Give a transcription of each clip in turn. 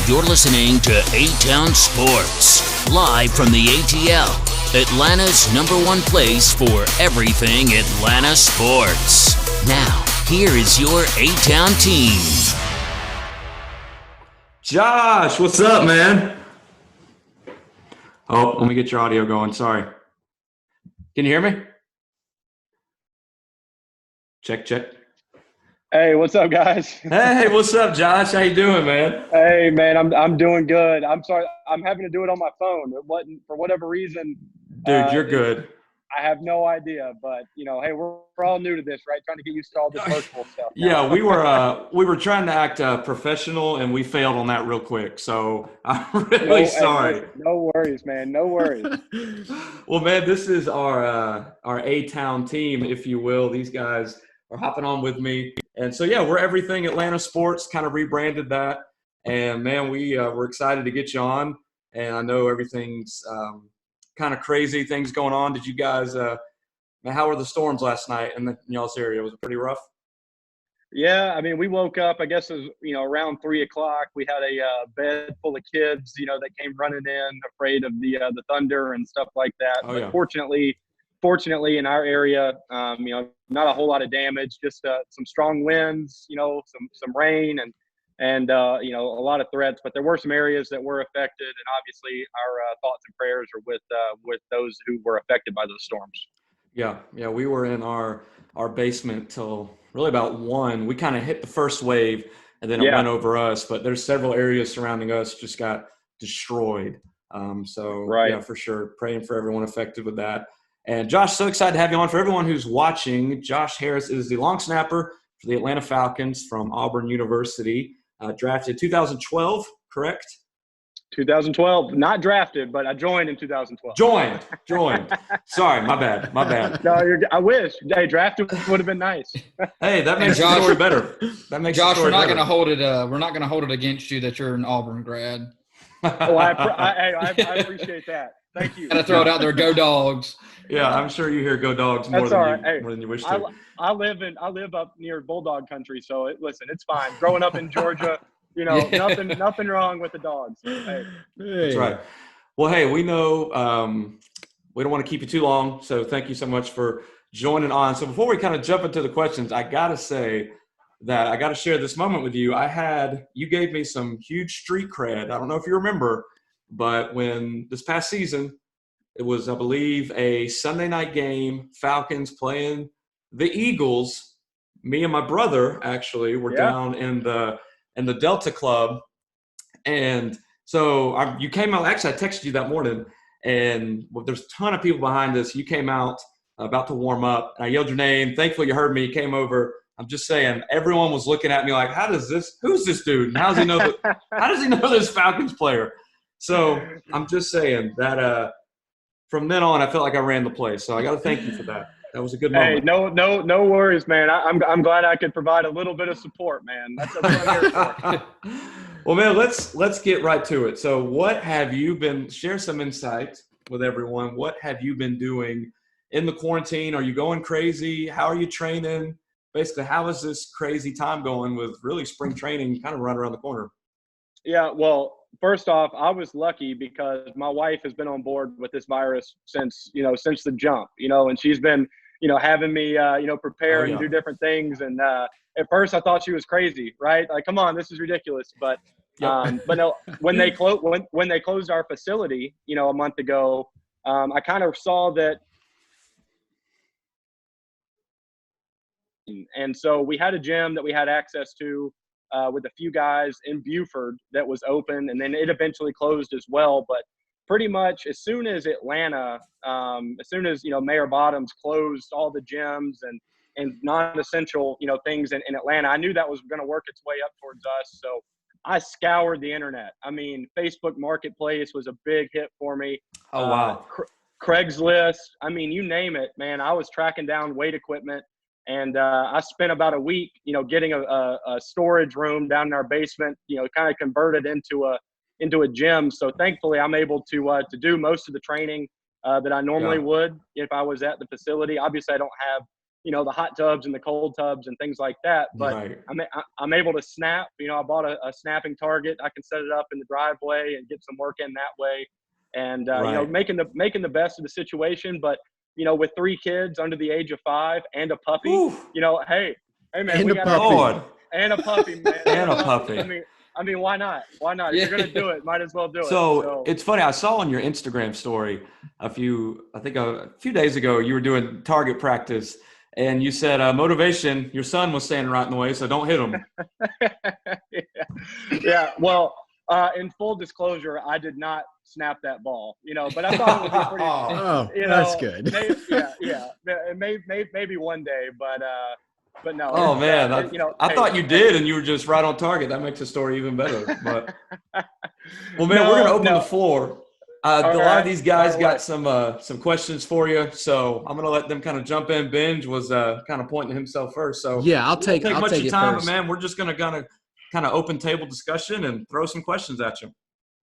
You're listening to A-Town Sports, live from the ATL, Atlanta's #1 place for everything Atlanta sports. Now, here is your A-Town team. Josh, what's up, man? Oh, let me get your audio going. Sorry. Can you hear me? Check. Hey, what's up, guys? Hey, what's up, Josh? How you doing, man? Hey, man, I'm doing good. I'm sorry, I'm having to do it on my phone. It wasn't for whatever reason. Dude, you're good. I have no idea, but hey, we're all new to this, right? Trying to get used to all this virtual stuff. Yeah, we were trying to act professional, and we failed on that real quick. So I'm really sorry. No worries, man. No worries. Well, man, this is our A-Town team, if you will. These guys are hopping on with me. And so, yeah, we're everything Atlanta sports, kind of rebranded that. And, man, we're excited to get you on. And I know everything's kind of crazy, things going on. Did you guys man, how were the storms last night in y'all's area? Was it pretty rough? Yeah, I mean, we woke up, I guess, it was, around 3 o'clock. We had a bed full of kids, that came running in, afraid of the thunder and stuff like that. Oh, but yeah. Fortunately, in our area, not a whole lot of damage, just some strong winds, some rain and a lot of threats. But there were some areas that were affected, and obviously our thoughts and prayers are with those who were affected by those storms. Yeah, we were in our basement till really about 1. We kind of hit the first wave, and then it went over us. But there's several areas surrounding us just got destroyed. Right. Yeah, for sure. Praying for everyone affected with that. And Josh, so excited to have you on. For everyone who's watching, Josh Harris is the long snapper for the Atlanta Falcons from Auburn University, drafted 2012, correct? 2012, not drafted, but I joined in 2012. Joined. Sorry, my bad. No, I wish. Hey, drafted would have been nice. Hey, that makes the story better. That makes Josh, the story we're not better. going to hold it. We're not going to hold it against you that you're an Auburn grad. Well, I appreciate that. Thank you. Got to throw it out there. Go Dogs. Yeah, I'm sure you hear "Go Dogs" more than you wish to. I live up near Bulldog country, so listen, it's fine. Growing up in Georgia, nothing wrong with the Dogs. Hey. That's right. Well, hey, we know we don't want to keep you too long, so thank you so much for joining on. So before we kind of jump into the questions, I gotta say that I gotta share this moment with you. You gave me some huge street cred. I don't know if you remember, but when this past season, it was, I believe, a Sunday night game, Falcons playing the Eagles. Me and my brother actually were down in the Delta Club. And so you came out. Actually, I texted you that morning, and there's a ton of people behind us. You came out about to warm up. I yelled your name. Thankfully, you heard me. You came over. I'm just saying, everyone was looking at me like, who's this dude? And how does he know this Falcons player? So I'm just saying that from then on, I felt like I ran the place. So I got to thank you for that. That was a good moment. Hey, no worries, man. I'm glad I could provide a little bit of support, man. That's what I'm here for. Well, man, let's get right to it. So what have you been – share some insight with everyone. What have you been doing in the quarantine? Are you going crazy? How are you training? Basically, how is this crazy time going with really spring training kind of right around the corner? Yeah, well, first off, I was lucky because my wife has been on board with this virus since the jump, and she's been, having me, prepare and do different things. And at first I thought she was crazy, right? Like, come on, this is ridiculous. But no, when they closed our facility, a month ago, I kind of saw that. And so we had a gym that we had access to with a few guys in Buford that was open, and then it eventually closed as well. But pretty much as soon as Atlanta, Mayor Bottoms closed all the gyms and non-essential, things in Atlanta, I knew that was going to work its way up towards us. So I scoured the internet. I mean, Facebook Marketplace was a big hit for me. Oh, wow. Craigslist. I mean, you name it, man. I was tracking down weight equipment. And I spent about a week, getting a storage room down in our basement, kind of converted into a gym. So thankfully, I'm able to do most of the training that I normally would if I was at the facility. Obviously, I don't have the hot tubs and the cold tubs and things like that. But Right. I'm able to snap. I bought a snapping target. I can set it up in the driveway and get some work in that way. And Right. making the best of the situation. But with 3 kids under the age of 5 and a puppy, Oof. hey man, And we a got puppy. Lord. and a puppy, man, And a puppy. I mean, why not? Why not? If you're gonna do it, might as well do it. So it's funny. I saw on your Instagram story a few days ago, you were doing target practice, and you said motivation. Your son was standing right in the way, so don't hit him. yeah. Well, in full disclosure, I did not snap that ball. But I thought it would be pretty. Oh, that's good. Maybe one day, but no. Oh man, I thought you did, hey. and you were just right on target. That makes the story even better. But well, man, we're gonna open the floor. A lot of these guys got some questions for you, so I'm gonna let them kind of jump in. Benj was kind of pointing to himself first, so Yeah, I'll take much of it your time, first. but man, we're just gonna kind of open table discussion and throw some questions at you.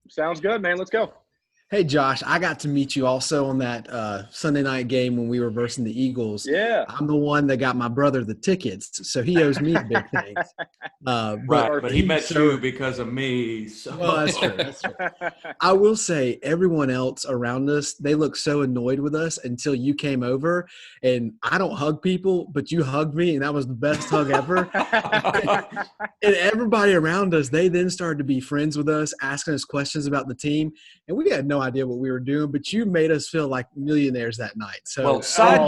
Sounds good, man. Let's go. Hey, Josh, I got to meet you also on that Sunday night game when we were versing the Eagles. Yeah. I'm the one that got my brother the tickets, so he owes me big things. But he met you because of me. So. Well, that's true. That's true. I will say everyone else around us, they look so annoyed with us until you came over. And I don't hug people, but you hugged me, and that was the best hug ever. And everybody around us, they then started to be friends with us, asking us questions about the team. And we had no idea what we were doing, but you made us feel like millionaires that night. So, well, side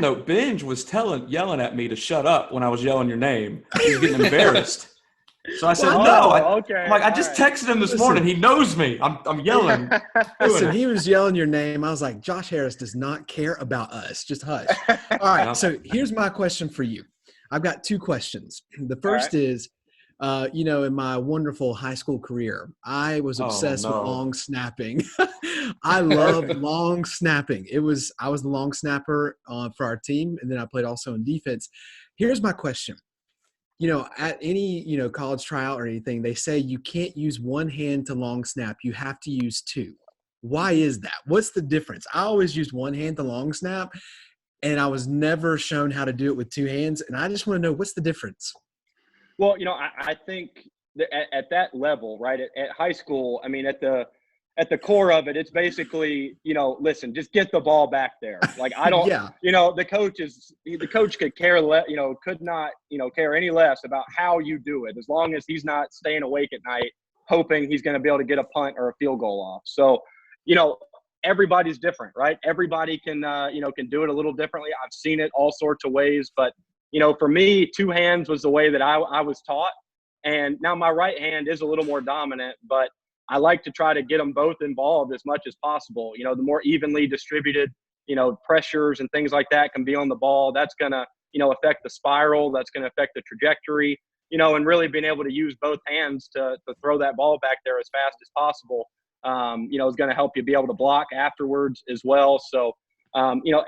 note, Benj was yelling at me to shut up when I was yelling your name. He was getting embarrassed. So I said, I just texted him this morning. He knows me. I'm yelling. Listen, he was yelling your name. I was like, Josh Harris does not care about us. Just hush. All right. So here's my question for you. I've got 2 questions. The first is, in my wonderful high school career, I was obsessed with long snapping. I loved long snapping. I was the long snapper for our team, and then I played also in defense. Here's my question. At any, college tryout or anything, they say you can't use one hand to long snap. You have to use 2. Why is that? What's the difference? I always used one hand to long snap, and I was never shown how to do it with 2 hands. And I just want to know, what's the difference? Well, I think that at that level, right, at high school, I mean, at the core of it, it's basically, listen, just get the ball back there. Like, I don't, the coach could care could not, care any less about how you do it, as long as he's not staying awake at night, hoping he's going to be able to get a punt or a field goal off. So, everybody's different, right? Everybody can do it a little differently. I've seen it all sorts of ways, but for me, 2 hands was the way that I was taught. And now my right hand is a little more dominant, but I like to try to get them both involved as much as possible. The more evenly distributed, pressures and things like that can be on the ball. That's going to, affect the spiral. That's going to affect the trajectory, and really being able to use both hands to throw that ball back there as fast as possible, is going to help you be able to block afterwards as well. So,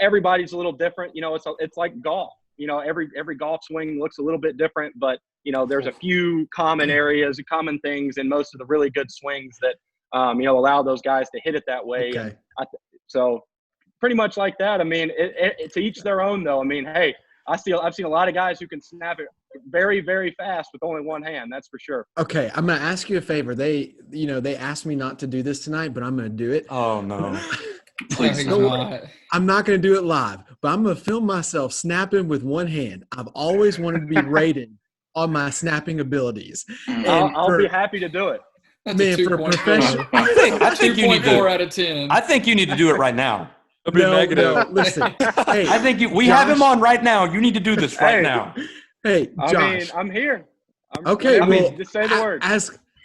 everybody's a little different. It's like golf. Every golf swing looks a little bit different, but there's a few common areas, common things in most of the really good swings that allow those guys to hit it that way. Okay. And so pretty much like that. I mean, it's to each their own, though. I mean, hey, I've seen a lot of guys who can snap it very, very fast with only one hand. That's for sure. Okay, I'm gonna ask you a favor. They asked me not to do this tonight, but I'm gonna do it. Oh no. Please Don't not. worry. I'm not going to do it live, but I'm going to film myself snapping with one hand. I've always wanted to be rated on my snapping abilities. And I'll be happy to do it. That's man, a for a 2.4. professional, I think you need 2.4 to. out of 10. I think you need to do it right now. no, listen. Hey, I think we have him on right now. You need to do this right Hey. now. hey, I Josh. mean, I'm here. Okay, Just say the word.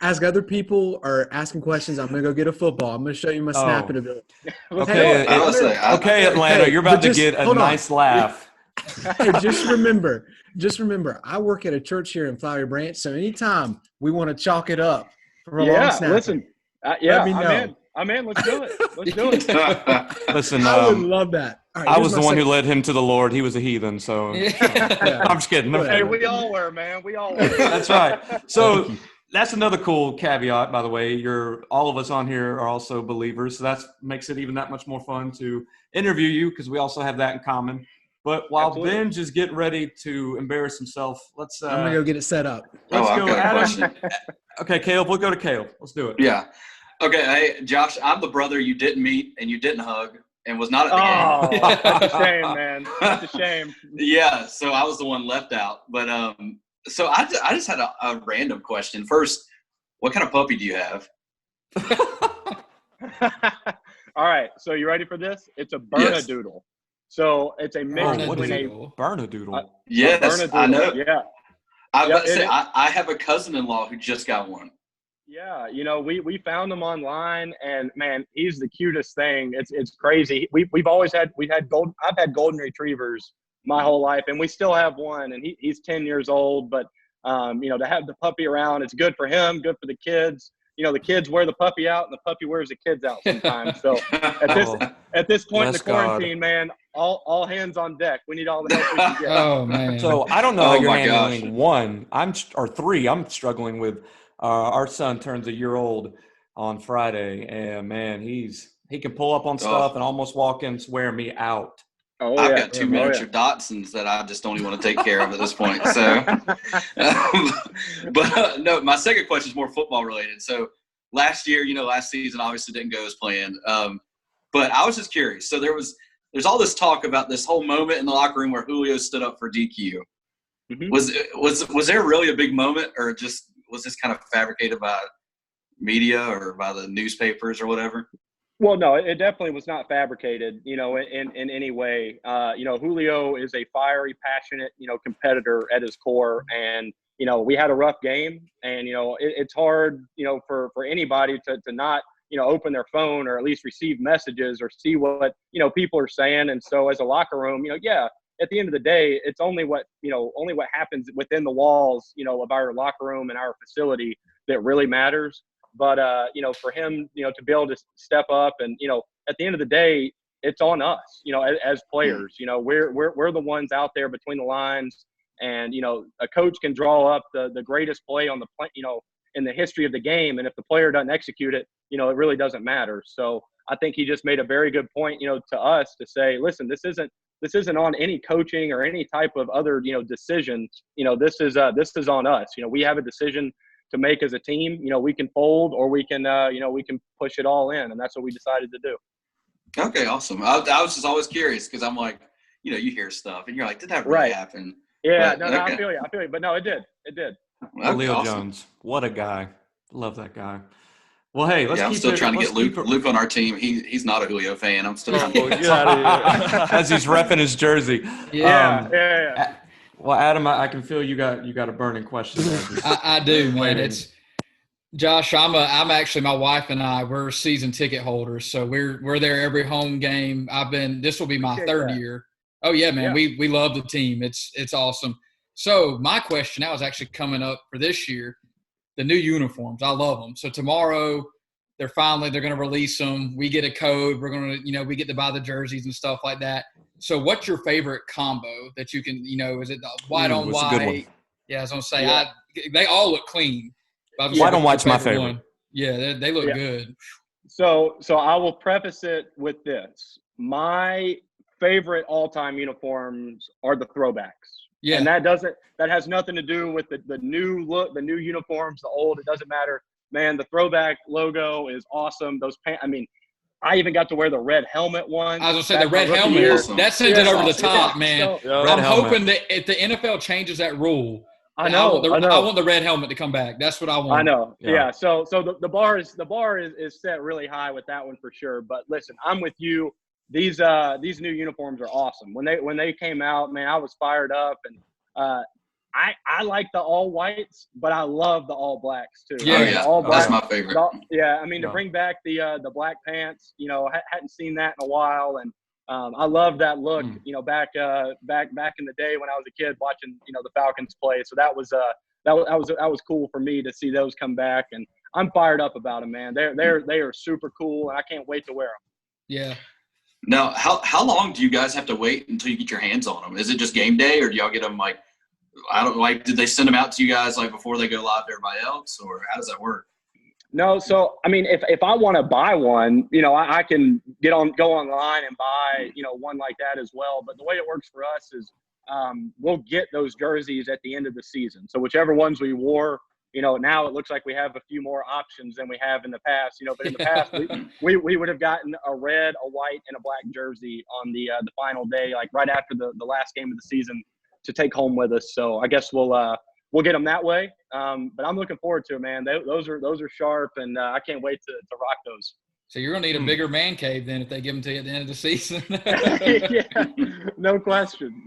Ask other people or asking questions. I'm going to go get a football. I'm going to show you my snapping ability. Let's Okay, do it. okay, Atlanta, Hey, you're about but to just- get a hold on. nice laugh. Hey, just remember, I work at a church here in Flowery Branch, so anytime we want to chalk it up for a long snapping, listen. Let me know. I'm in. Let's do it. Let's do it. Listen, I would love that. All right, I here's was the my one who second- led him to the Lord. He was a heathen, so Yeah. I'm just kidding. Hey, we all were, man. We all were. That's right. So Thank you. that's another cool caveat, by the way. All of us on here are also believers, so that makes it even that much more fun to interview you because we also have that in common. But while Absolutely. Ben's just getting ready to embarrass himself, let's I'm gonna go get it set up. let's I've go, got a Adam. question. Okay, Caleb, we'll go to Caleb. Let's do it. Yeah. Okay. Hey, Josh, I'm the brother you didn't meet and you didn't hug and was not at the game. Oh, that's a shame, man. That's a shame. Yeah. So I was the one left out. But so I just had a random question. First, what kind of puppy do you have? All right. So you ready for this? It's a Yes. Bernedoodle. So it's a mix Oh, what is between it? Bernedoodle. Yes, Bernedoodle. I know. Yeah. I was Yeah, about to say, it- I have a cousin-in-law who just got one. Yeah, we found him online, and man, he's the cutest thing. It's crazy. I've had golden retrievers my whole life, and we still have one, and he's 10 years old. But to have the puppy around, it's good for him, good for the kids. The kids wear the puppy out, and the puppy wears the kids out sometimes. So at this point in Yes, the quarantine, man, all hands on deck. We need all the help we can get. Oh man. So I don't know Oh, how you're my handling gosh. one. Or three. I'm struggling with. Our son turns a year old on Friday, and man, he can pull up on stuff and almost walk in and swear me out. Oh I've yeah, got two yeah. miniature Dachshunds that I just don't even want to take care of at this point. So, but no, my second question is more football related. So last season obviously didn't go as planned. But I was just curious. So there's all this talk about this whole moment in the locker room where Julio stood up for DQ. Mhm. Was there really a big moment, or just was this kind of fabricated by media or by the newspapers or whatever? Well, no, it definitely was not fabricated, in any way. Julio is a fiery, passionate, competitor at his core. And, we had a rough game, and, it's hard, for anybody to not, open their phone or at least receive messages or see what, people are saying. And so as a locker room, at the end of the day, it's only what happens within the walls, of our locker room and our facility that really matters. But, for him, to be able to step up and, at the end of the day, it's on us, as players. We're the ones out there between the lines, and, a coach can draw up the greatest play on the play, in the history of the game. And if the player doesn't execute it, it really doesn't matter. So I think he just made a very good point, to us to say, listen, this isn't on any coaching or any type of other, decisions. This is on us. We have a decision to make as a team. We can fold, or we can push it all in, and that's what we decided to do. Okay, awesome. I was just always curious because I'm like, you hear stuff and you're like, did that really Right. happen? Yeah, But, no, okay. I feel you. But no, it did. Okay, Leo awesome. Jones, what a guy! Love that guy. Well, hey, let's I'm keep still it, trying to let's get Luke keep it- Luke on our team. He's not a Julio fan. I'm still trying to Oh, get get out of here. As he's repping his jersey. Yeah. Yeah. Well, Adam, I can feel you got a burning question there. I do, man. Planning. It's Josh. I'm actually, my wife and I, we're season ticket holders, so we're there every home game. This will be my Appreciate third that. year. Oh yeah, man. Yeah. We love the team. It's awesome. So my question now is actually coming up for this year. The new uniforms, I love them. So tomorrow, they're going to release them. We get a code. We're going to, we get to buy the jerseys and stuff like that. So what's your favorite combo that you can, is it the white on what's a good one? white? Yeah, I was going to say, Yeah. they all look clean. But White on white's my favorite. one. Yeah, they look Yeah. good. So I will preface it with this. My favorite all-time uniforms are the throwbacks. Yeah. And that has nothing to do with the new look, the new uniforms, the old. It doesn't matter. Man, the throwback logo is awesome. Those pants, I even got to wear the red helmet one. I was going to say the red helmet. year. Awesome. That sends it Yeah. over the top, Yeah. man. So, Red I'm helmet. hoping that if the NFL changes that rule, I know. I want the red helmet to come back. That's what I want. I know. Yeah. Yeah. So the bar is set really high with that one for sure. But listen, I'm with you. These new uniforms are awesome. When they came out, man, I was fired up, and I like the all whites, but I love the all blacks too. Yeah. Oh, yeah. All That's black. my favorite. Yeah, to Yeah. bring back the black pants, hadn't seen that in a while, and I love that look. Back in the day when I was a kid watching, the Falcons play. So that was cool for me to see those come back, and I'm fired up about them, man. They are super cool, and I can't wait to wear them. Yeah. Now, how long do you guys have to wait until you get your hands on them? Is it just game day, or do y'all get them did they send them out to you guys before they go live to everybody else, or how does that work? No, so I mean, if I want to buy one, you know, I can go online and buy, you know, one like that as well. But the way it works for us is we'll get those jerseys at the end of the season. So whichever ones we wore, you know, now it looks like we have a few more options than we have in the past. You know, but in the past we would have gotten a red, a white, and a black jersey on the final day, like right after the last game of the season, to take home with us. So I guess we'll get them that way. But I'm looking forward to it, man. Those are sharp, and I can't wait to rock those. So you're going to need a bigger man cave then if they give them to you at the end of the season. Yeah, no question.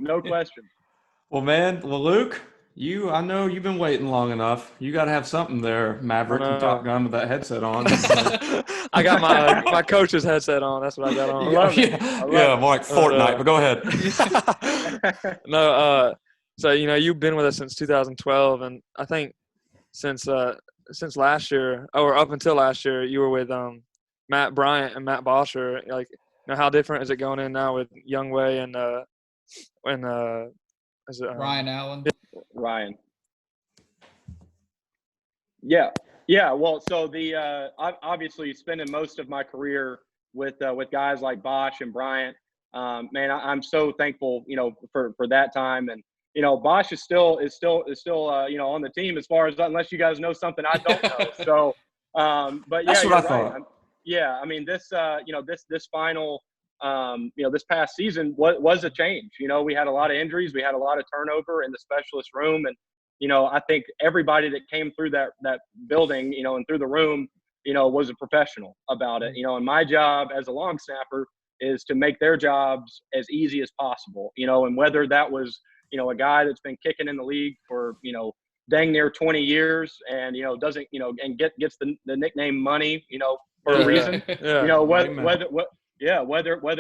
Well, Luke, I know you've been waiting long enough. You got to have something there, Maverick and Top Gun, with that headset on. I got my coach's headset on. That's what I got on. I love it. More like Fortnite, but go ahead. No, so, you know, you've been with us since 2012, and I think since last year, or up until last year, you were with Matt Bryant and Matt Bosher. Like, you know, how different is it going in now with Youngway and is it Ryan Allen? Ryan. Yeah. Well, so obviously spending most of my career with guys like Bosch and Bryant, man, I'm so thankful, you know, for that time. And you know, Bosch is still you know, on the team as far as, unless you guys know something I don't know. So, but yeah, that's what I thought. Right. Yeah, I mean, this you know, this final you know, this past season was a change. You know, we had a lot of injuries, we had a lot of turnover in the specialist room, and you know, I think everybody that came through that building, you know, and through the room, you know, was a professional about it. You know, and my job as a long snapper is to make their jobs as easy as possible. You know, and whether that was, you know, a guy that's been kicking in the league for, you know, dang near 20 years and, you know, doesn't, you know, and gets the nickname Money, you know, for a reason, you know, whether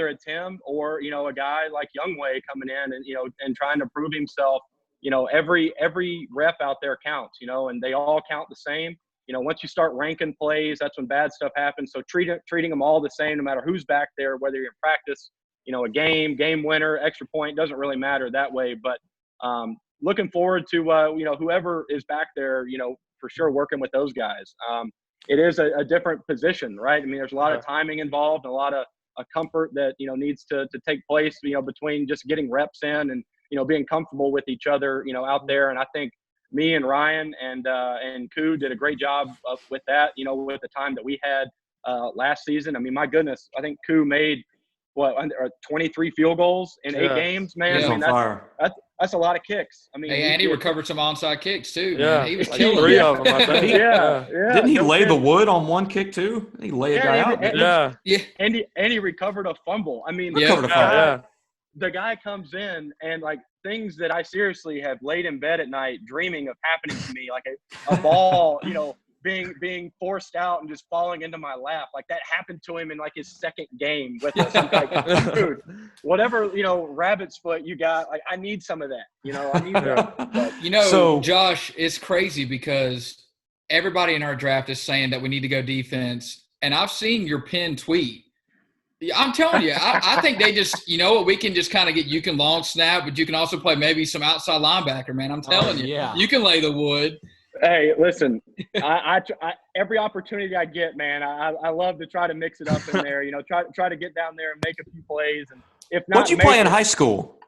it's him or, you know, a guy like Youngway coming in and, you know, and trying to prove himself, you know, every rep out there counts, you know, and they all count the same. You know, once you start ranking plays, that's when bad stuff happens. So treating them all the same, no matter who's back there, whether you're in practice, you know, a game winner, extra point, doesn't really matter that way. But looking forward to, you know, whoever is back there, you know, for sure working with those guys. It is a different position, right? I mean, there's a lot of timing involved, a lot of comfort that, you know, needs to take place, you know, between just getting reps in and, you know, being comfortable with each other, you know, out there. And I think me and Ryan and Koo did a great job with that, you know, with the time that we had last season. I mean, my goodness, I think Koo made 23 field goals in 8 games, man. Yeah. I mean, that's a lot of kicks. I mean, and he recovered some onside kicks too. Yeah, man. He was like killing 3 them. of them, I think. yeah. Didn't he lay the kidding. wood on one kick too? He lay a guy out. And he recovered a fumble. I mean, the guy comes in and like things that I seriously have laid in bed at night dreaming of happening to me, like a ball, you know, being forced out and just falling into my lap. Like that happened to him in like his second game with us. I'm like, dude, whatever, you know, rabbit's foot you got, like I need some of that. You know, I need that. But, you know, Josh, it's crazy because everybody in our draft is saying that we need to go defense. And I've seen your pinned tweet. I'm telling you, I think they just, you know what, we can just kind of you can long snap, but you can also play maybe some outside linebacker, man. I'm telling you, you can lay the wood. Hey, listen, I every opportunity I get, man, I love to try to mix it up in there, you know, try to get down there and make a few plays. And if not, what'd you play in high school?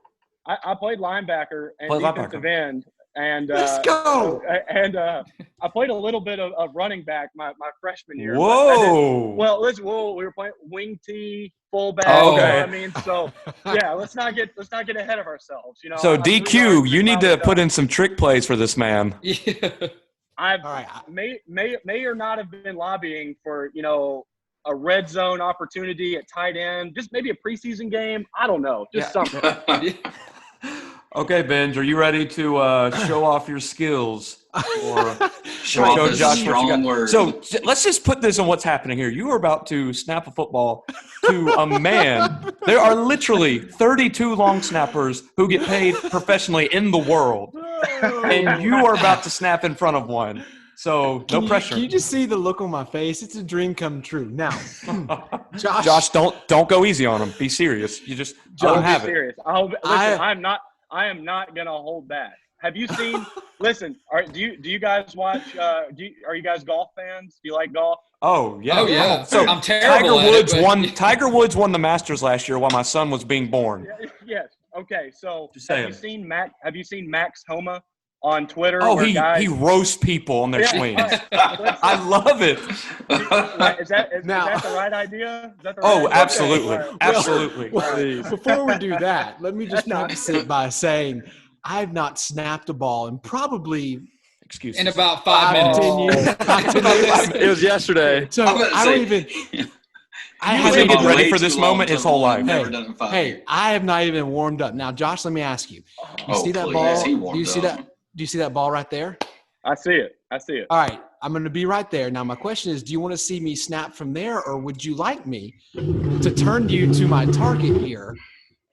I played linebacker and defensive end. And let's go. And I played a little bit of running back my freshman year. Whoa. We were playing wing T, fullback. Oh, okay. You know what I mean? So yeah, let's not get ahead of ourselves. You know. So DQ, you need to put in some trick plays for this man. Yeah. I may or not have been lobbying for, you know, a red zone opportunity at tight end, just maybe a preseason game. I don't know, just something. Okay, Benj, are you ready to show off your skills? Or show off Josh strong word. So let's just put this on what's happening here. You are about to snap a football to a man. There are literally 32 long snappers who get paid professionally in the world. And you are about to snap in front of one. So no pressure. Can you just see the look on my face? It's a dream come true. Now, Josh, don't go easy on him. Be serious. You just don't have it. Serious. I am not going to hold back. Have you seen? Listen, do you guys watch? Are you guys golf fans? Do you like golf? Oh yeah. Oh yeah. So I'm terrible Tiger Woods won the Masters last year while my son was being born. Yes. Okay. So Just have saying. you seen Have you seen Max Homa on Twitter? Oh, where he roasts people on their swings. I love it. Is that the right idea? Is that the right idea? Absolutely, Okay. absolutely. Well, before we do that, let me just preface it by saying I have not snapped a ball in probably Excuses. in about 5 minutes. 10 years. 10 years. It was yesterday. So I'm gonna I don't say- even. I He's haven't been been ready way for too this long moment to his whole run. life. Never done it in 5 years. Hey, I have not even warmed up. Now, Josh, let me ask you. You Oh, see that please. ball? He Do warmed you see up. that? Do you see that ball right there? I see it. All right, I'm going to be right there. Now, my question is, do you want to see me snap from there, or would you like me to turn you to my target here?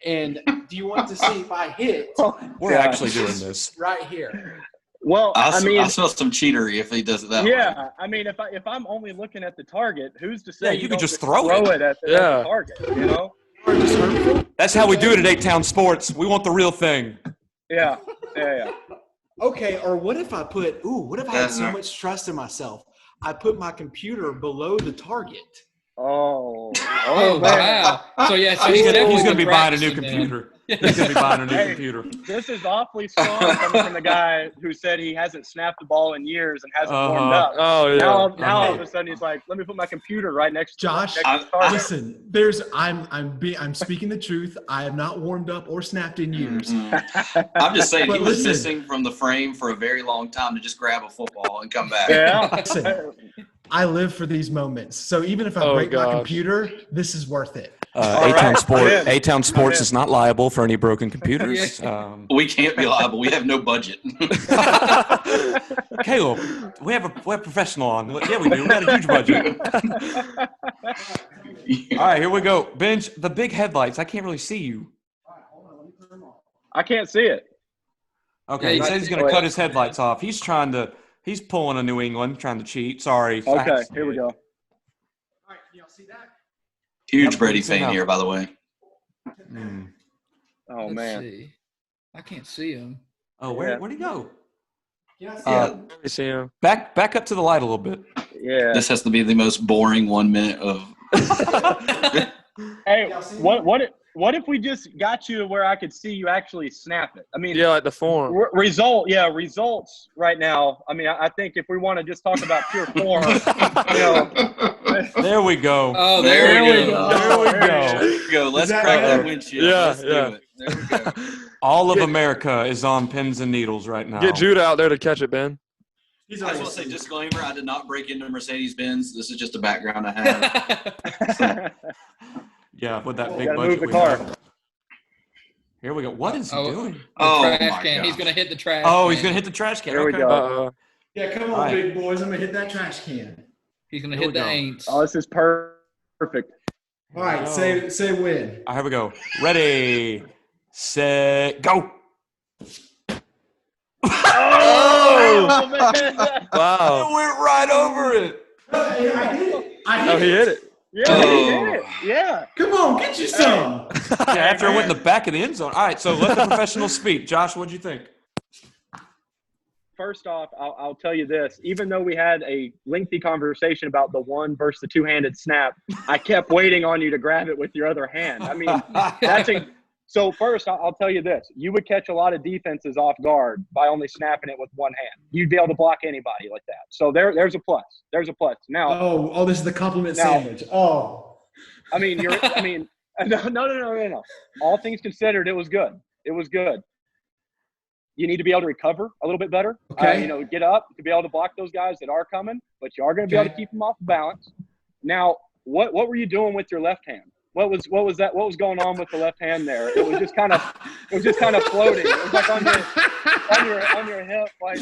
And do you want to see if I hit We're actually doing this. right here? Well, I mean, smell some cheatery if he does it that way. yeah. I mean, if I'm only looking at the target, who's to say Yeah, you could don't just throw it. at the Yeah. target? You know? That's how we do it at 8-Town Sports. We want the real thing. Yeah. Okay, or what if I what if I had so much trust in myself? I put my computer below the target. Oh, Oh, man. wow. So, yeah, so He's definitely going to be buying a new practicing then. computer. He's going to be buying a new Hey. computer. This is awfully strong coming from the guy who said he hasn't snapped the ball in years and hasn't warmed up. Oh yeah. Now all of a sudden he's like, let me put my computer right next to Josh, the target. listen. I'm speaking the truth. I have not warmed up or snapped in years. I'm just saying, But he was listen. missing from the frame for a very long time to just grab a football and come back. Yeah. Listen, I live for these moments. So even if I Oh, break my gosh. computer, this is worth it. A-Town right. A-Town Sports in. is not liable for any broken computers. We can't be liable. We have no budget. Caleb, we have a professional on. Yeah, we do. We got a huge budget. All right, here we go. Benj, the big headlights. I can't really see you. I can't see it. Okay, he Yeah, says he's going to cut his headlights off. He's pulling a New England, trying to cheat. Sorry. Okay, here we go. All right, y'all see that? Huge Yep, Brady it's in fan now. here, by the way. Oh, Let's man. see. I can't see him. Oh, where'd he go? Yeah, You see him. Back up to the light a little bit. Yeah. This has to be the most boring 1 minute of. Hey, what if we just got you to where I could see you actually snap it? I mean, Yeah, like the form. results right now. I mean, I think if we want to just talk about pure form, There we go. Oh, There we go. go. There we go. There you go. Let's that crack that better? windshield. Yeah, Let's yeah. do it. There we go. All of America is on pins and needles right now. Get Judah out there to catch it, Ben. I just want to say, disclaimer, I did not break into Mercedes-Benz. This is just a background I have. Yeah, with that big Gotta budget move the we car. have. Here we go. What is he doing? Oh, Trash my can. He's gosh. going to hit the trash Oh, can. he's going to hit the trash can. There we Okay. go. Yeah, come on, All right. big boys. I'm going to hit that trash can. He's going to Here hit we the go. ain'ts. Oh, this is perfect. All right, say when. All right, here we go. Ready, set, go. Oh, man. Wow. It went right over it. I hit it. Oh, he hit it. Yeah, he did it. Yeah. Come on, get you some. Yeah, after it went in the back of the end zone. All right, so let the professional speak. Josh, what'd you think? First off, I'll tell you this. Even though we had a lengthy conversation about the one versus the two-handed snap, I kept waiting on you to grab it with your other hand. I mean, so first, I'll tell you this. You would catch a lot of defenses off guard by only snapping it with one hand. You'd be able to block anybody like that. So there's a plus. There's a plus. Now, Oh, this is the compliment Now- sandwich. Oh. No. All things considered, it was good. It was good. You need to be able to recover a little bit better. Okay. Get up to be able to block those guys that are coming, but you are going to be able to keep them off balance. Now, what were you doing with your left hand? What was that? What was going on with the left hand there? It was just kind of floating. It was like on your hip. Like,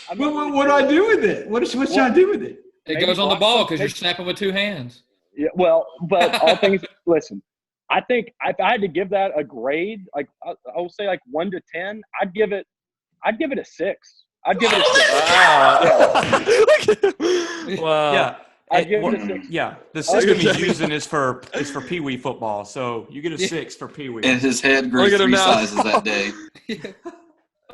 I'm not really What do sure. I do with it? What should I do with it? It Maybe goes on the block ball some- because you're snapping with two hands. Yeah, well, but all things – listen, I think if I had to give that a grade, like I will say like 1 to 10, I'd give it a 6. I'd give it a 6. Wow. Yeah. I'd give it a 6. Yeah, the system he's using is for Pee Wee football, so you get a 6 for Pee Wee. And his head grew Look at him 3 now. sizes that day.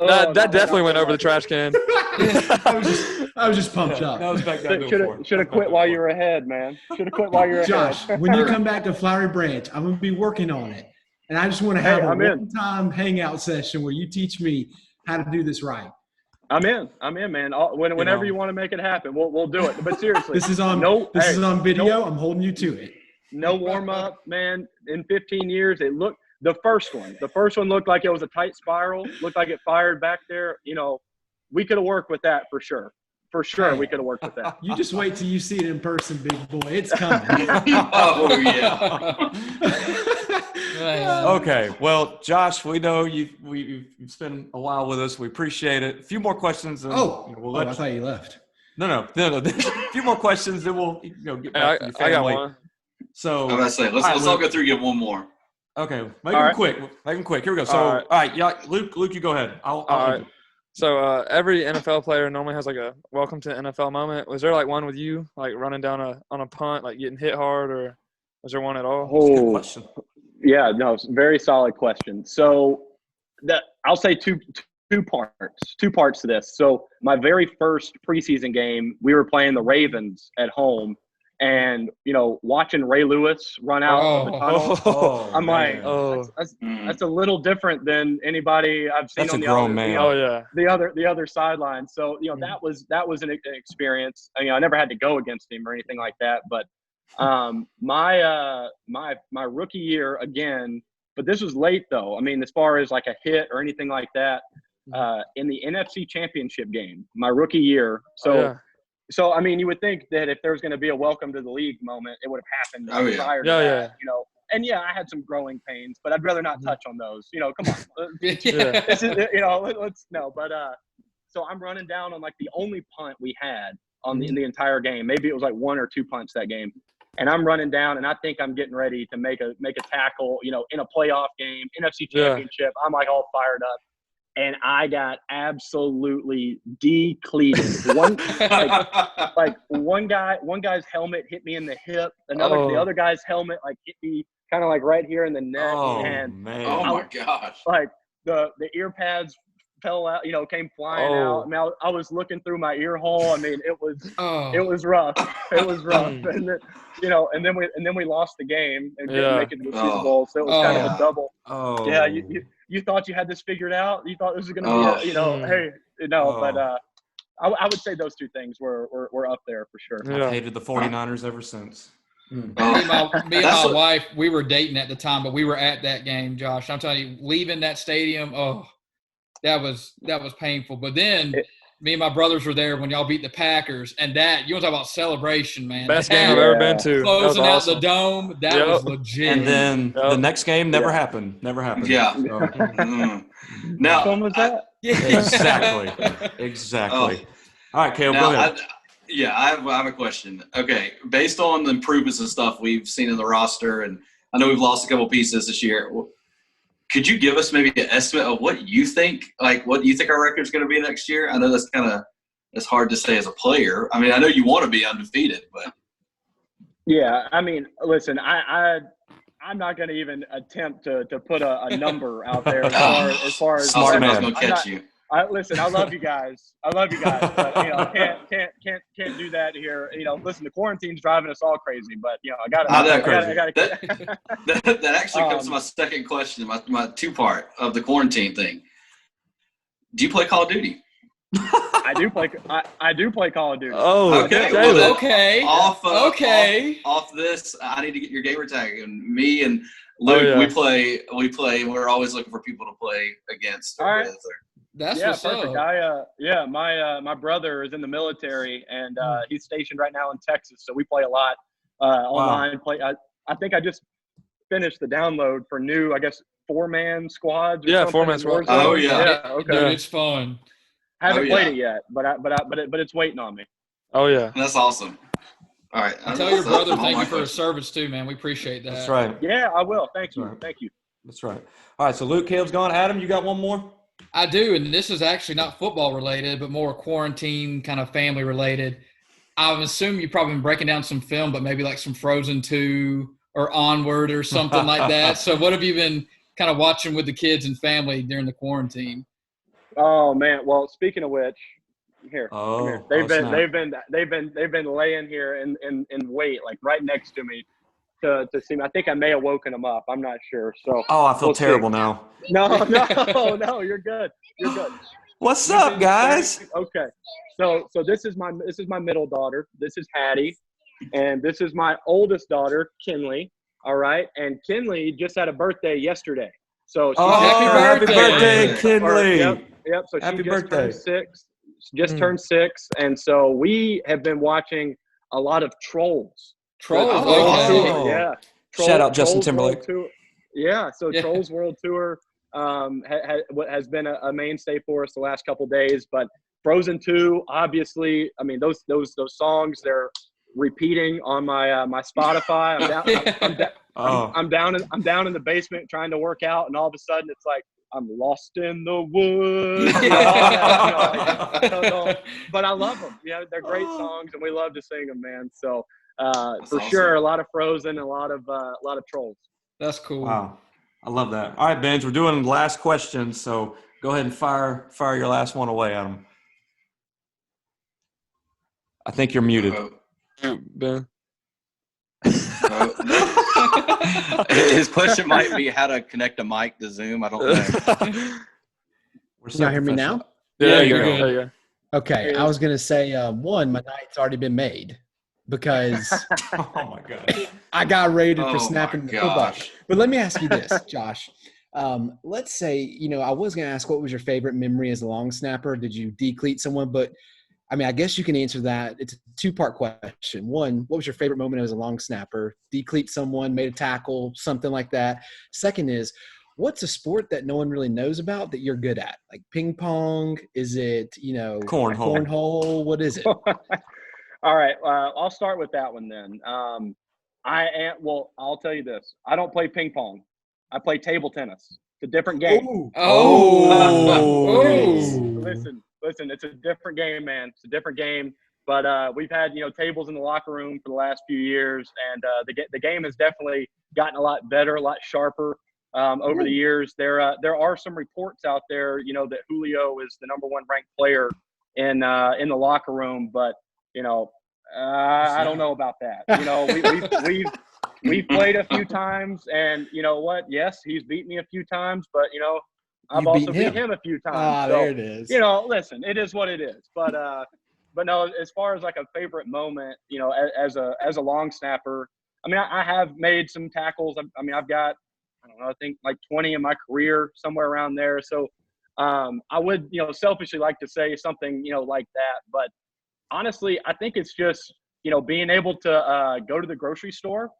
That definitely went over the trash can. I was just pumped up. That was back down before. Should have quit while you were ahead, man. Should have quit while you were Josh, ahead. when you come back to Flowery Branch, I'm going to be working on it. And I just want to have a one-time hangout session where you teach me how to do this right. I'm in, man. Whenever you want to make it happen, we'll do it. But seriously, this is on video. I'm holding you to it. No warm up, man. In 15 years, the first one looked like it was a tight spiral. Looked like it fired back there. We could have worked with that for sure. For sure, we could have worked with that. You just wait till you see it in person, big boy. It's coming. Oh yeah. Okay. Well, Josh, we know you've spent a while with us. We appreciate it. A few more questions. And, I thought you left. No. A few more questions, then we'll get back to your family. I got one. So I'm gonna say let's all go through and get one more. Okay, make them quick. Here we go. So, all right, Luke, you go ahead. All right. So every NFL player normally has like a welcome to NFL moment. Was there like one with you, like running down on a punt, like getting hit hard, or was there one at all? That's a good question. Yeah, no, very solid question. So I'll say two parts to this. So my very first preseason game, we were playing the Ravens at home. And, watching Ray Lewis run out of the tunnel, I'm like, that's a little different than anybody I've seen on the other sideline. So, that was an experience. I never had to go against him or anything like that. But my rookie year again, but this was late though. I mean, as far as like a hit or anything like that, in the NFC Championship game, my rookie year. So, I mean, you would think that if there was going to be a welcome to the league moment, it would have happened prior to that, And, I had some growing pains, but I'd rather not touch on those. Come on. This is, let's – no. But so I'm running down on, like, the only punt we had in the entire game. Maybe it was, like, 1 or 2 punts that game. And I'm running down, and I think I'm getting ready to make a tackle, in a playoff game, NFC Championship. I'm, like, all fired up. And I got absolutely decleated. One guy's helmet hit me in the hip. The other guy's helmet hit me kind of like right here in the neck. Oh, and man! My gosh! Like the ear pads fell out. Came flying out. I mean, I was looking through my ear hole. I mean, it was rough. It was rough. And then, and then we lost the game and didn't make it to the Super Bowl. So it was kind of a double. Oh. Yeah, you thought you had this figured out. You thought this was going to be, But I would say those two things were up there for sure. Yeah. I've hated the 49ers ever since. Me and my wife, we were dating at the time, but we were at that game, Josh. I'm telling you, leaving that stadium, that was painful. But then me and my brothers were there when y'all beat the Packers, and you want to talk about celebration, man. Best game I've ever been to. Closing out the dome, that was legit. And then the next game never happened. Never happened. Yeah. Now, which one was that? Exactly. All right, Caleb, go ahead. I have a question. Okay, based on the improvements and stuff we've seen in the roster, and I know we've lost a couple pieces this year. Could you give us maybe an estimate of what you think our record's going to be next year? I know that's hard to say as a player. I mean, I know you want to be undefeated, but yeah. I mean, listen, I'm not going to even attempt to put a number out there as far as smart man. Gonna catch you. Listen, I love you guys. But can't do that here. Listen, the quarantine's driving us all crazy, but I got to. That actually comes to my second question, my two-part of the quarantine thing. Do you play Call of Duty? I do play Call of Duty. Oh, okay. Well, okay. Off this, I need to get your gamer tag, and me and Luke, we play. We're always looking for people to play against. All right. That's what's perfect. up. My brother is in the military, and he's stationed right now in Texas, so we play a lot online. Wow. I think I just finished the download for new, 4-man squads. Or 4-man squads. Oh yeah. Okay. Dude, it's fun. Haven't played it yet, but it's waiting on me. Oh yeah. That's awesome. All right. Tell your brother thank you for his service too, man. We appreciate that. That's right. Yeah, I will. Thank you. Right. Thank you. That's right. All right. So Luke, Caleb's gone. Adam, you got one more? I do, and this is actually not football related, but more quarantine kind of family related. I would assume you've probably been breaking down some film, but maybe like some Frozen 2 or Onward or something like that. So what have you been kind of watching with the kids and family during the quarantine? Oh man. Well, speaking of which, here. Come here. snap. They've been laying here in wait, like right next to me to see me. I think I may have woken them up. I'm not sure. So I feel we'll terrible see. now. No, you're good. You're good. What's up, guys? Okay. So this is my middle daughter. This is Hattie, and this is my oldest daughter, Kinley. All right, and Kinley just had a birthday yesterday. So she happy birthday, Kinley! Yep. So happy she just birthday. turned 6. Turned 6, and so we have been watching a lot of Trolls. Trolls. Oh. Yeah. Shout out Justin Trolls Timberlake. World Tour. Yeah. So Yeah. Trolls World Tour has been a mainstay for us the last couple of days. But Frozen 2, obviously, I mean those songs, they're repeating on my my Spotify. I'm down in the basement trying to work out, and all of a sudden it's like I'm lost in the woods. But I love them. They're great songs, and we love to sing them, man. So for sure, a lot of Frozen, and a lot of Trolls. That's cool. Wow, I love that. All right, Benj, we're doing last questions, so go ahead and fire your last one away, Adam. I think you're muted. Ben. His question might be how to connect a mic to Zoom. I don't know. Can y'all hear me now? Yeah, you're good. good. There you go. Okay, I was gonna say one, my night's already been made because Oh my god. I got rated Oh for snapping my the football. gosh. But let me ask you this, Josh. Let's say, I was gonna ask what was your favorite memory as a long snapper? Did you decleat someone? But I mean, I guess you can answer that. It's a 2-part question. One, what was your favorite moment as a long snapper? Decleat someone, made a tackle, something like that. Second is, what's a sport that no one really knows about that you're good at? Like ping pong? Is it, cornhole? What is it? All right. I'll start with that one then. I'll tell you this. I don't play ping pong. I play table tennis. It's a different game. Listen, it's a different game, man. It's a different game. But we've had, tables in the locker room for the last few years, and the game has definitely gotten a lot better, a lot sharper over the years. There are some reports out there, that Julio is the number 1 ranked player in the locker room, but I don't know about that. We've played a few times, and you know what? Yes, he's beat me a few times, but I've also beat him a few times. There it is. Listen, it is what it is. But no, as far as like a favorite moment, as a long snapper, I mean, I have made some tackles. I mean, I've got, I don't know, I think like 20 in my career, somewhere around there. So I would, selfishly like to say something, like that. But honestly, I think it's just, being able to go to the grocery store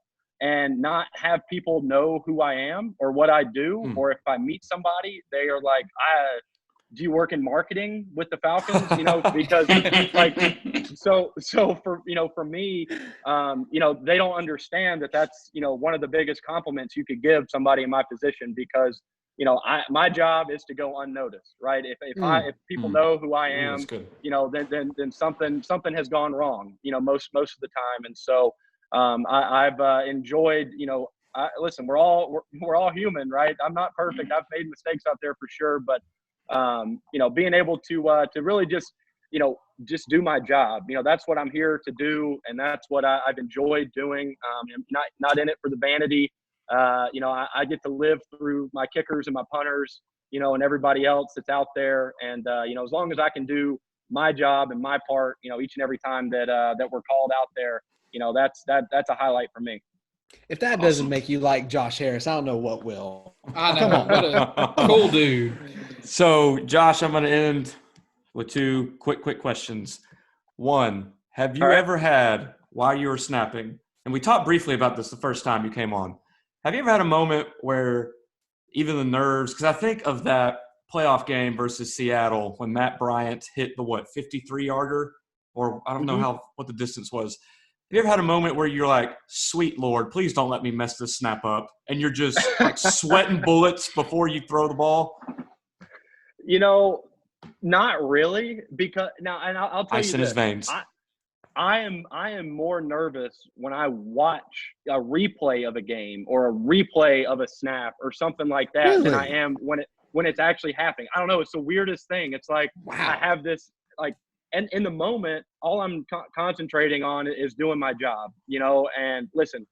and not have people know who I am or what I do, or if I meet somebody, they are like, do you work in marketing with the Falcons? Because so for me, they don't understand that that's, one of the biggest compliments you could give somebody in my position, because, my job is to go unnoticed, right? If people know who I am, then something has gone wrong, most of the time. And so, I've enjoyed, listen, we're all human, right? I'm not perfect. I've made mistakes out there for sure, but being able to really just do my job, that's what I'm here to do, and that's what I've enjoyed doing. I'm not in it for the vanity. I get to live through my kickers and my punters, and everybody else that's out there, and as long as I can do my job and my part, each and every time that we're called out there. That's a highlight for me. If that doesn't make you like Josh Harris, I don't know what will. I know. What a cool dude. So, Josh, I'm going to end with 2 quick questions. One, have you ever had, while you were snapping, and we talked briefly about this the first time you came on, have you ever had a moment where even the nerves, because I think of that playoff game versus Seattle when Matt Bryant hit the 53-yarder, or I don't know what the distance was. Have you ever had a moment where you're like, sweet Lord, please don't let me mess this snap up, and you're just like sweating bullets before you throw the ball? Not really, because now, and I'll tell Ice you in this, his veins. I am more nervous when I watch a replay of a game or a replay of a snap or something like that than I am when when it's actually happening. I don't know. It's the weirdest thing. It's like, I have this, like, and in the moment, all I'm concentrating on is doing my job, you know, and listen,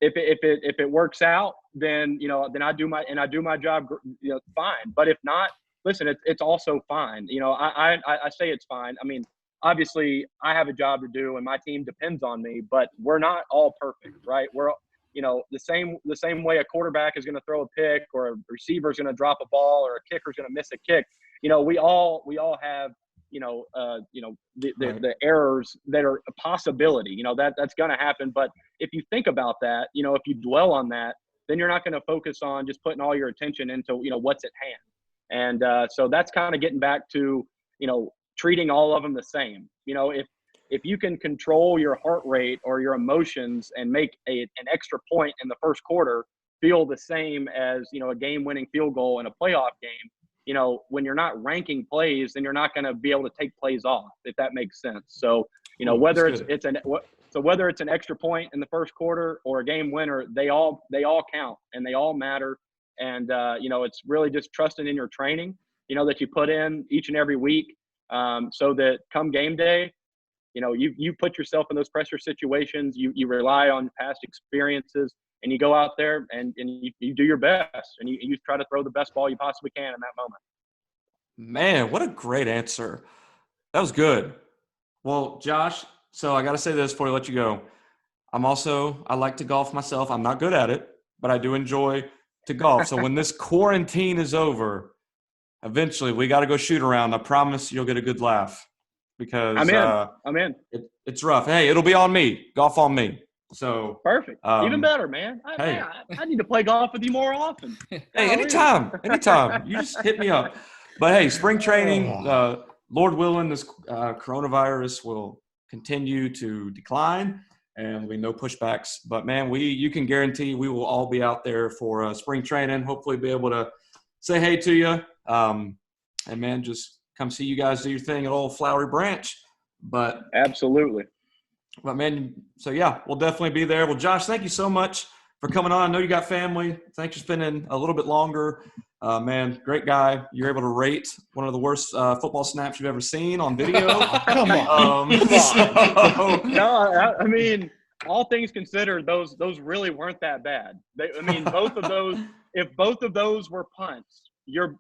if it works out, then, you know, then I do my job, you know, fine. But if not, listen, it's also fine. You know, I say it's fine. I mean, obviously I have a job to do and my team depends on me, but we're not all perfect, right? We're, you know, the same way a quarterback is going to throw a pick, or a receiver is going to drop a ball, or a kicker is going to miss a kick. You know, we all have, the errors that are a possibility, you know, that's going to happen. But if you think about that, you know, if you dwell on that, then you're not going to focus on just putting all your attention into, you know, what's at hand. And so that's kind of getting back to, you know, treating all of them the same. You know, if you can control your heart rate or your emotions and make an extra point in the first quarter feel the same as, you know, a game-winning field goal in a playoff game, you know, when you're not ranking plays, then you're not going to be able to take plays off, if that makes sense. So, you know, whether it's an extra point in the first quarter or a game winner, they all count and they all matter. And, you know, it's really just trusting in your training, you know, that you put in each and every week, so that come game day, you know, you put yourself in those pressure situations, you rely on past experiences, and you go out there and you do your best, and you try to throw the best ball you possibly can in that moment. Man, what a great answer. That was good. Well, Josh, so I got to say this before I let you go. I like to golf myself. I'm not good at it, but I do enjoy to golf. So when this quarantine is over, eventually we got to go shoot around. I promise you'll get a good laugh, because I'm in. It's rough. Hey, it'll be on me. Golf on me. So perfect. Even better, man. I need to play golf with you more often. Hey, anytime. You just hit me up. But hey, spring training, Lord willing, this coronavirus will continue to decline, and there'll be no pushbacks. But man, you can guarantee we will all be out there for spring training. Hopefully, be able to say hey to you. And man, just come see you guys do your thing at Old Flowery Branch. But absolutely. But man, so yeah, we'll definitely be there. Well, Josh, thank you so much for coming on. I know you got family. Thanks for spending a little bit longer. Man, great guy. You're able to rate one of the worst football snaps you've ever seen on video. Come on. No, I mean, all things considered, those really weren't that bad. Both of those. If both of those were punts,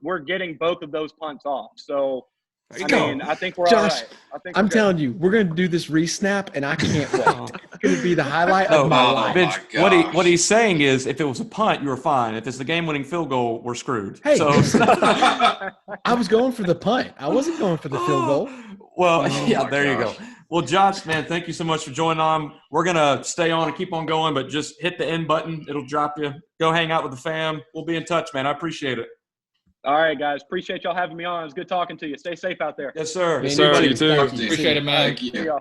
we're getting both of those punts off. So. I think we're Josh, all right. I'm telling you, we're going to do this re-snap, and I can't wait. It's going to be the highlight of my life. Vince, what he's saying is, if it was a punt, you were fine. If it's the game-winning field goal, we're screwed. Hey, I was going for the punt. I wasn't going for the field goal. Well, there you go. Well, Josh, man, thank you so much for joining on. We're going to stay on and keep on going, but just hit the end button. It'll drop you. Go hang out with the fam. We'll be in touch, man. I appreciate it. All right, guys. Appreciate y'all having me on. It's good talking to you. Stay safe out there. Yes, sir. Yes, sir. You too. Appreciate it, man. Thank you. See y'all.